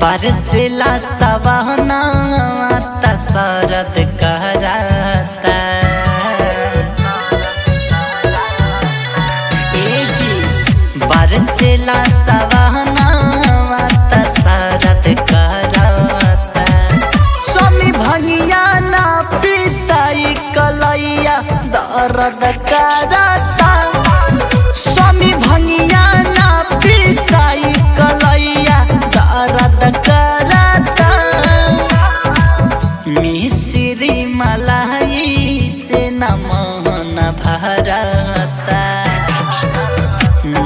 बरसेला सवहना शरद कहराता बरसेला सवहना शरद कहराता स्वामी भंगिया ना पिसाई कलैया दर्द कराता स्वामी भंगिया ना पिसाई कलैया दर्द कराता मिश्री मलाई से न मन भरता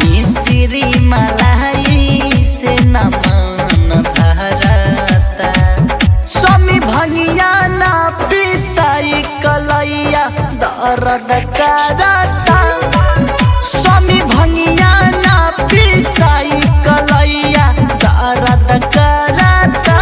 मिश्री मलाई से न मन भरता स्वामी भंगिया ना पिसाई कलैया दर्द कराता स्वामी भंगिया ना पिसाई कलैया दर्द कराता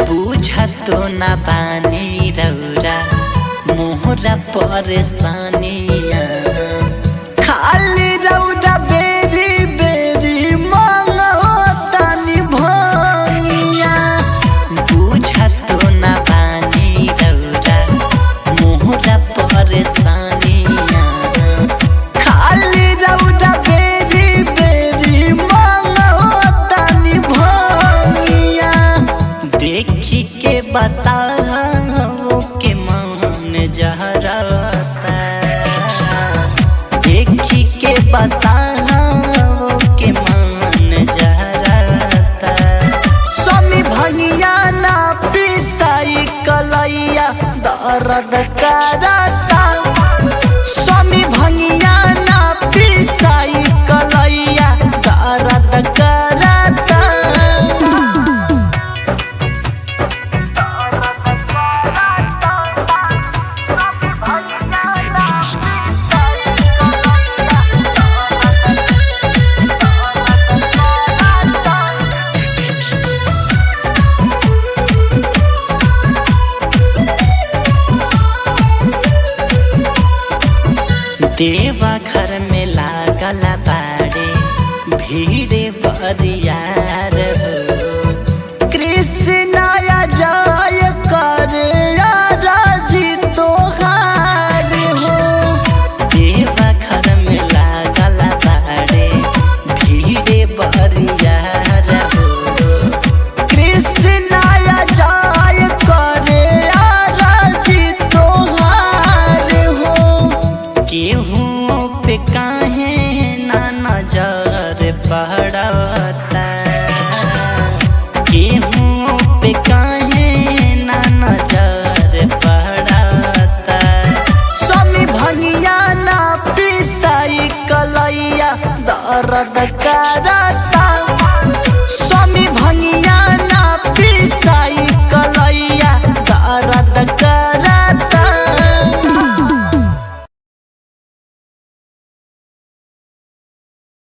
बुझतो न बानी रौरा मोहरा परेशानिया खाली रौरा बेरी बेरी मांगतानी भंगिया बुझतो न बानी रौरा मोहरा परेशानिया खाली रौरा बेरी बेरी मांगतानी भंगिया देखी के बसा के मन जहरता देखी के बसा के मन जहरता स्वामी भंगिया ना पिसाई कलैया दर्द कराता स्वामी भंगिया ना पिसाई कलैया दर्द कराता देवा घर में लागल बाड़े भीड़ बरियार हो कृष्णया जय करे राजी तोहार हो देवा घर में लागल बाड़े भीड़ बरियार हो कृष्णया जय करे राजी तोहार हो केहू पे काहे ना नजर पड़ता केहू पे काहे ना नजर पड़ता स्वामी भंगिया ना पिसाई कलैया दर्द कराता